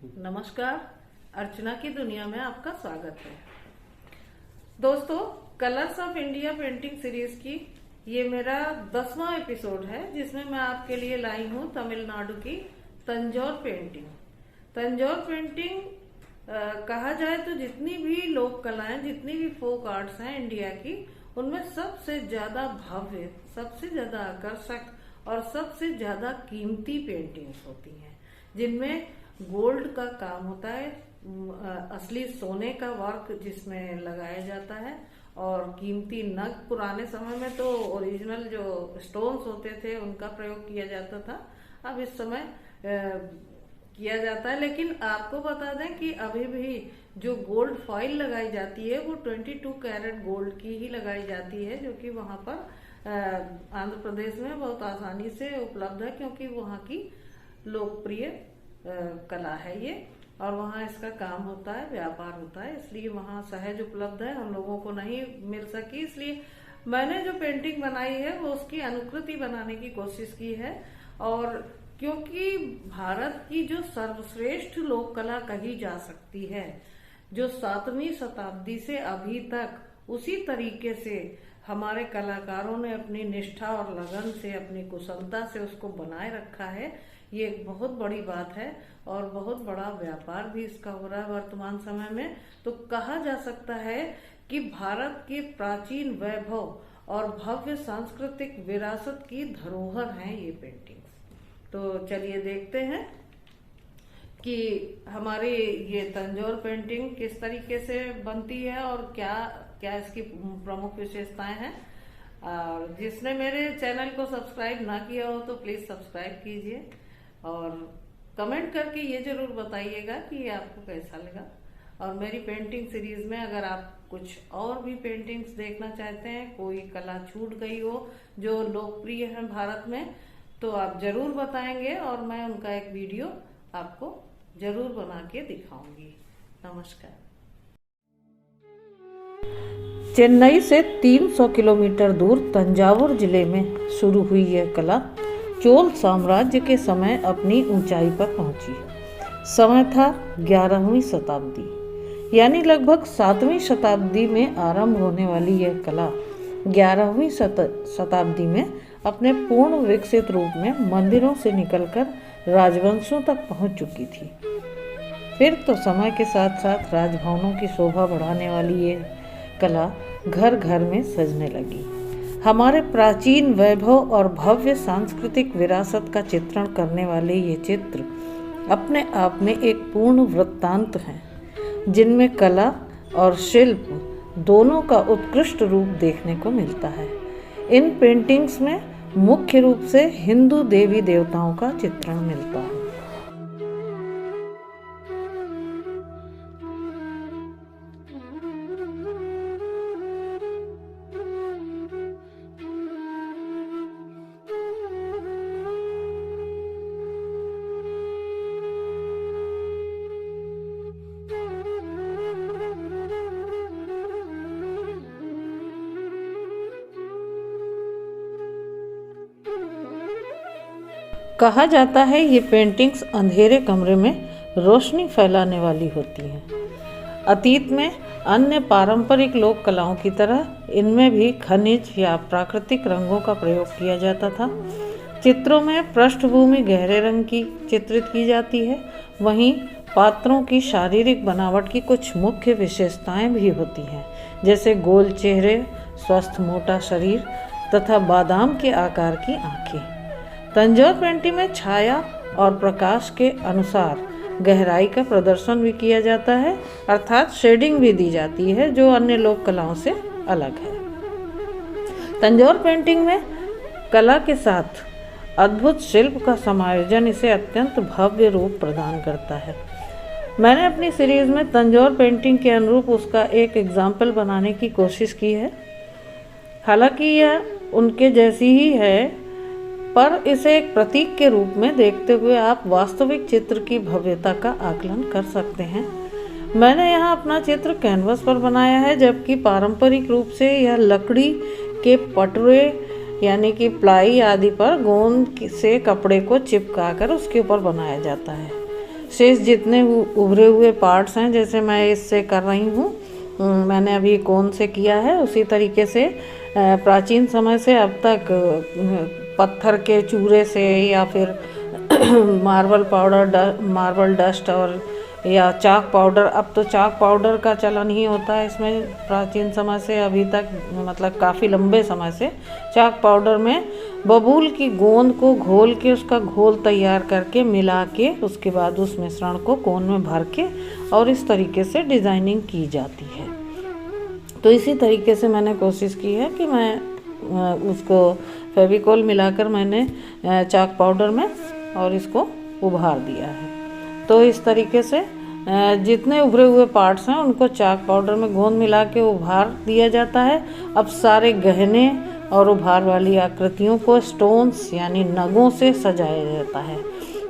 नमस्कार। अर्चना की दुनिया में आपका स्वागत है। दोस्तों, colours of India painting series की ये मेरा 10वां एपिसोड है, जिसमें मैं आपके लिए लाई हूँ तमिलनाडु की तंजौर पेंटिंग। तंजौर पेंटिंग कहा जाए तो जितनी भी लोक कलाएं, जितनी भी फोक आर्ट्स हैं इंडिया की, उनमें सबसे ज्यादा भव्य, सबसे ज्यादा आकर्षक और सबसे ज्यादा कीमती पेंटिंग्स होती हैं, जिनमें गोल्ड का काम होता है, असली सोने का वर्क जिसमें लगाया जाता है, और कीमती नग, पुराने समय में तो ओरिजिनल जो स्टोन्स होते थे उनका प्रयोग किया जाता था, अब इस समय किया जाता है। लेकिन आपको बता दें कि अभी भी जो गोल्ड फॉइल लगाई जाती है वो 22 कैरेट गोल्ड की ही लगाई जाती है, जो कि वहां पर आंध्र प्रदेश में बहुत आसानी से उपलब्ध है, क्योंकि वहां की लोकप्रिय कला है ये, और वहाँ इसका काम होता है, व्यापार होता है, इसलिए वहाँ सहज उपलब्ध है, हम लोगों को नहीं मिल सकी। इसलिए मैंने जो पेंटिंग बनाई है वो उसकी अनुकृति बनाने की कोशिश की है। और क्योंकि भारत की जो सर्वश्रेष्ठ लोक कला कही जा सकती है, जो 7वीं शताब्दी से अभी तक उसी तरीके से हमारे कलाकारों ने अपनी निष्ठा और लगन से, अपनी कुशलता से उसको बनाए रखा है, ये एक बहुत बड़ी बात है। और बहुत बड़ा व्यापार भी इसका हो रहा है वर्तमान समय में। तो कहा जा सकता है कि भारत के प्राचीन वैभव और भव्य सांस्कृतिक विरासत की धरोहर हैं ये पेंटिंग्स। तो चलिए देखते हैं कि हमारी ये तंजौर पेंटिंग किस तरीके से बनती है और क्या क्या इसकी प्रमुख विशेषताएं हैं। और जिसने मेरे चैनल को सब्सक्राइब ना किया हो तो प्लीज सब्सक्राइब कीजिए, और कमेंट करके ये जरूर बताइएगा कि आपको कैसा लगा। और मेरी पेंटिंग सीरीज में अगर आप कुछ और भी पेंटिंग्स देखना चाहते हैं, कोई कला छूट गई हो जो लोकप्रिय है भारत में, तो आप जरूर बताएंगे और मैं उनका एक वीडियो आपको जरूर बना के दिखाऊंगी। नमस्कार। चेन्नई से 300 किलोमीटर दूर तंजावुर जिले में शुरू हुई यह कला चोल साम्राज्य के समय अपनी ऊंचाई पर पहुंची। समय था 11वीं शताब्दी, यानी लगभग 7वीं शताब्दी में आरंभ होने वाली यह कला 11वीं शताब्दी में अपने पूर्ण विकसित रूप में मंदिरों से निकलकर राजवंशों तक पहुंच चुकी थी। फिर तो समय के साथ साथ राजभवनों की शोभा बढ़ाने वाली ये कला घर घर में सजने लगी। हमारे प्राचीन वैभव और भव्य सांस्कृतिक विरासत का चित्रण करने वाले ये चित्र अपने आप में एक पूर्ण वृत्तांत हैं, जिनमें कला और शिल्प दोनों का उत्कृष्ट रूप देखने को मिलता है। इन पेंटिंग्स में मुख्य रूप से हिंदू देवी देवताओं का चित्रण मिलता है। कहा जाता है ये पेंटिंग्स अंधेरे कमरे में रोशनी फैलाने वाली होती हैं। अतीत में अन्य पारंपरिक लोक कलाओं की तरह इनमें भी खनिज या प्राकृतिक रंगों का प्रयोग किया जाता था। चित्रों में पृष्ठभूमि गहरे रंग की चित्रित की जाती है, वहीं पात्रों की शारीरिक बनावट की कुछ मुख्य विशेषताएं भी होती हैं, जैसे गोल चेहरे, स्वस्थ मोटा शरीर तथा बादाम के आकार की आंखें। तंजौर पेंटिंग में छाया और प्रकाश के अनुसार गहराई का प्रदर्शन भी किया जाता है, अर्थात शेडिंग भी दी जाती है, जो अन्य लोक कलाओं से अलग है। तंजौर पेंटिंग में कला के साथ अद्भुत शिल्प का समायोजन इसे अत्यंत भव्य रूप प्रदान करता है। मैंने अपनी सीरीज में तंजौर पेंटिंग के अनुरूप उसका एक एग्जाम्पल बनाने की कोशिश की है। हालांकि यह उनके जैसी ही है, पर इसे एक प्रतीक के रूप में देखते हुए आप वास्तविक चित्र की भव्यता का आकलन कर सकते हैं। मैंने यहाँ अपना चित्र कैनवस पर बनाया है, जबकि पारंपरिक रूप से यह लकड़ी के पटरे यानी कि प्लाई आदि पर गोंद से कपड़े को चिपकाकर उसके ऊपर बनाया जाता है। शेष जितने उभरे हुए पार्ट्स हैं, जैसे मैं इससे कर रही हूँ, मैंने अभी कोन से किया है, उसी तरीके से प्राचीन समय से अब तक पत्थर के चूरे से या फिर मार्बल डस्ट और या चाक पाउडर, अब तो चाक पाउडर का चलन ही होता है इसमें। प्राचीन समय से अभी तक मतलब काफ़ी लंबे समय से चाक पाउडर में बबूल की गोंद को घोल के उसका घोल तैयार करके मिला के उसके बाद उस मिश्रण को कोन में भर के और इस तरीके से डिज़ाइनिंग की जाती है। तो इसी तरीके से मैंने कोशिश की है कि मैं उसको फेविकोल मिलाकर मैंने चाक पाउडर में और इसको उभार दिया है। तो इस तरीके से जितने उभरे हुए पार्ट्स हैं उनको चाक पाउडर में गोंद मिला के उभार दिया जाता है। अब सारे गहने और उभार वाली आकृतियों को स्टोन्स यानी नगों से सजाया जाता है।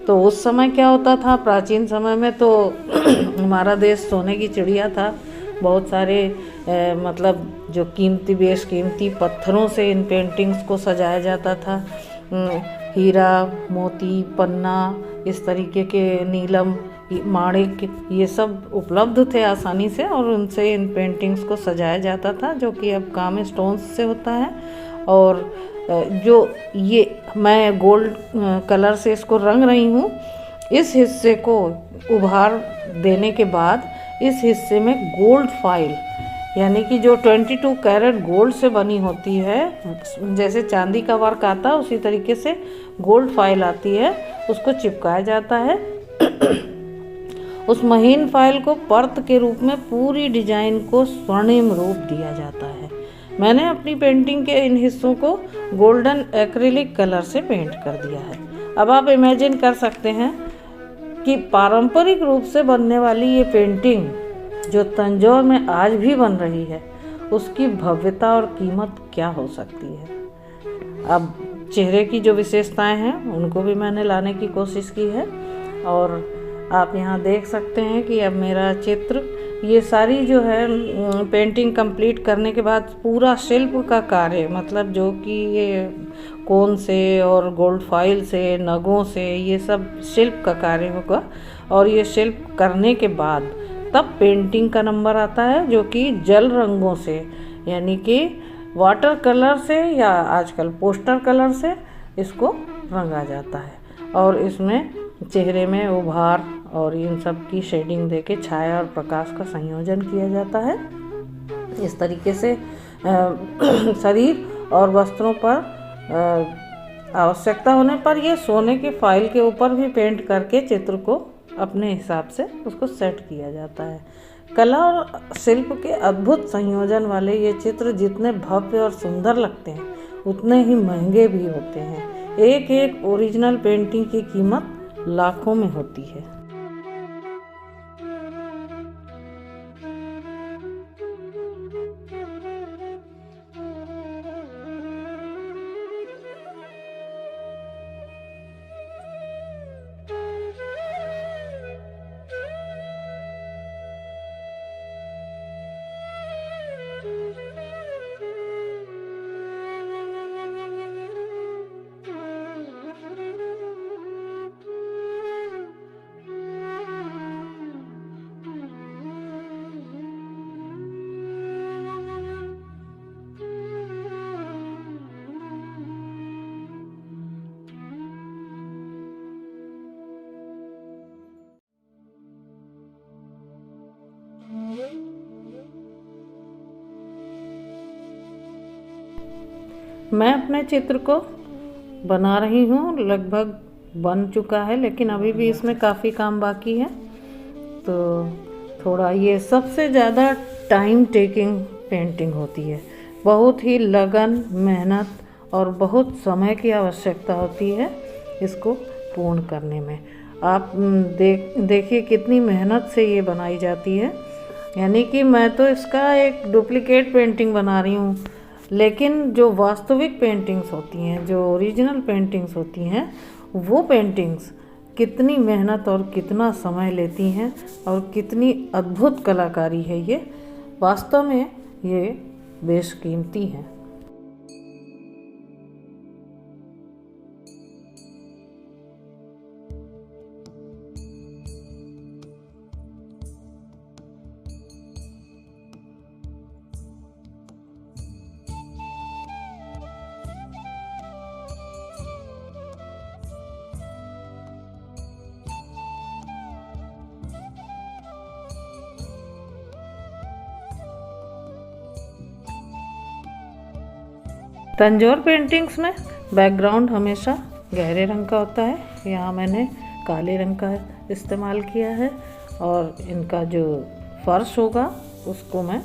तो उस समय क्या होता था, प्राचीन समय में तो हमारा देश सोने की चिड़िया था। बहुत सारे मतलब जो बेशकीमती पत्थरों से इन पेंटिंग्स को सजाया जाता था। हीरा, मोती, पन्ना, इस तरीके के नीलम, माणिक, ये सब उपलब्ध थे आसानी से और उनसे इन पेंटिंग्स को सजाया जाता था, जो कि अब काम स्टोन्स से होता है। और जो ये मैं गोल्ड कलर से इसको रंग रही हूँ, इस हिस्से को उभार देने के बाद इस हिस्से में गोल्ड फाइल यानी कि जो 22 कैरेट गोल्ड से बनी होती है, जैसे चांदी का वर्क आता है उसी तरीके से गोल्ड फाइल आती है, उसको चिपकाया जाता है। उस महीन फाइल को पर्त के रूप में पूरी डिजाइन को स्वर्णिम रूप दिया जाता है। मैंने अपनी पेंटिंग के इन हिस्सों को गोल्डन एक्रिलिक कलर से पेंट कर दिया है। अब आप इमेजिन कर सकते हैं कि पारंपरिक रूप से बनने वाली ये पेंटिंग जो तंजौर में आज भी बन रही है, उसकी भव्यता और कीमत क्या हो सकती है। अब चेहरे की जो विशेषताएं हैं उनको भी मैंने लाने की कोशिश की है। और आप यहाँ देख सकते हैं कि अब मेरा चित्र, ये सारी जो है पेंटिंग कंप्लीट करने के बाद पूरा शिल्प का कार्य, मतलब जो कि ये कोन से और गोल्ड फाइल से, नगों से, ये सब शिल्प का कार्य होगा। और ये शिल्प करने के बाद तब पेंटिंग का नंबर आता है, जो कि जल रंगों से यानी कि वाटर कलर से या आजकल पोस्टर कलर से इसको रंगा जाता है। और इसमें चेहरे में उभार और इन सब की शेडिंग देके छाया और प्रकाश का संयोजन किया जाता है। इस तरीके से शरीर और वस्त्रों पर आवश्यकता होने पर ये सोने के फाइल के ऊपर भी पेंट करके चित्र को अपने हिसाब से उसको सेट किया जाता है। कला और शिल्प के अद्भुत संयोजन वाले ये चित्र जितने भव्य और सुंदर लगते हैं उतने ही महंगे भी होते हैं। एक एक ओरिजिनल पेंटिंग की कीमत लाखों में होती है। मैं अपने चित्र को बना रही हूँ, लगभग बन चुका है, लेकिन अभी भी इसमें काफ़ी काम बाकी है। तो थोड़ा ये सबसे ज़्यादा टाइम टेकिंग पेंटिंग होती है। बहुत ही लगन, मेहनत और बहुत समय की आवश्यकता होती है इसको पूर्ण करने में। आप देखिए कितनी मेहनत से ये बनाई जाती है। यानी कि मैं तो इसका एक डुप्लीकेट पेंटिंग बना रही हूँ, लेकिन जो वास्तविक पेंटिंग्स होती हैं, जो ओरिजिनल पेंटिंग्स होती हैं, वो पेंटिंग्स कितनी मेहनत और कितना समय लेती हैं और कितनी अद्भुत कलाकारी है ये। वास्तव में ये बेशकीमती हैं। तंजौर पेंटिंग्स में बैकग्राउंड हमेशा गहरे रंग का होता है। यहाँ मैंने काले रंग का इस्तेमाल किया है और इनका जो फर्श होगा उसको मैं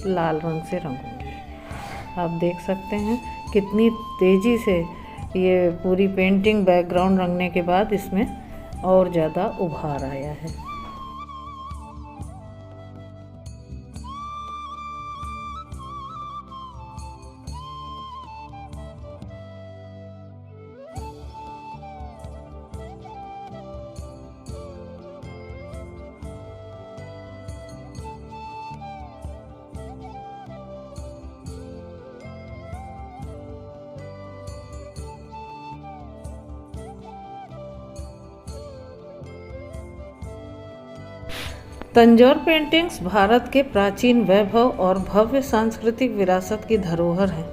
लाल रंग से रंगूंगी। आप देख सकते हैं कितनी तेज़ी से ये पूरी पेंटिंग बैकग्राउंड रंगने के बाद इसमें और ज़्यादा उभार आया है। तंजौर पेंटिंग्स भारत के प्राचीन वैभव और भव्य सांस्कृतिक विरासत की धरोहर हैं।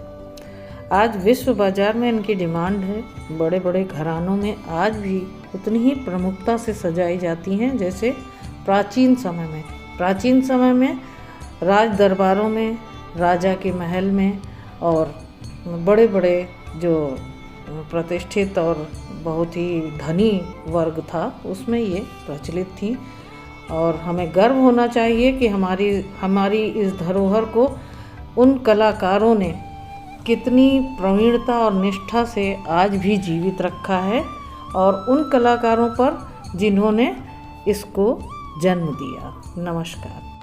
आज विश्व बाजार में इनकी डिमांड है। बड़े बड़े घरानों में आज भी उतनी ही प्रमुखता से सजाई जाती हैं जैसे प्राचीन समय में। प्राचीन समय में राज दरबारों में, राजा के महल में और बड़े बड़े जो प्रतिष्ठित और बहुत ही धनी वर्ग था उसमें ये प्रचलित थी। और हमें गर्व होना चाहिए कि हमारी इस धरोहर को उन कलाकारों ने कितनी प्रवीणता और निष्ठा से आज भी जीवित रखा है और उन कलाकारों पर जिन्होंने इसको जन्म दिया। नमस्कार।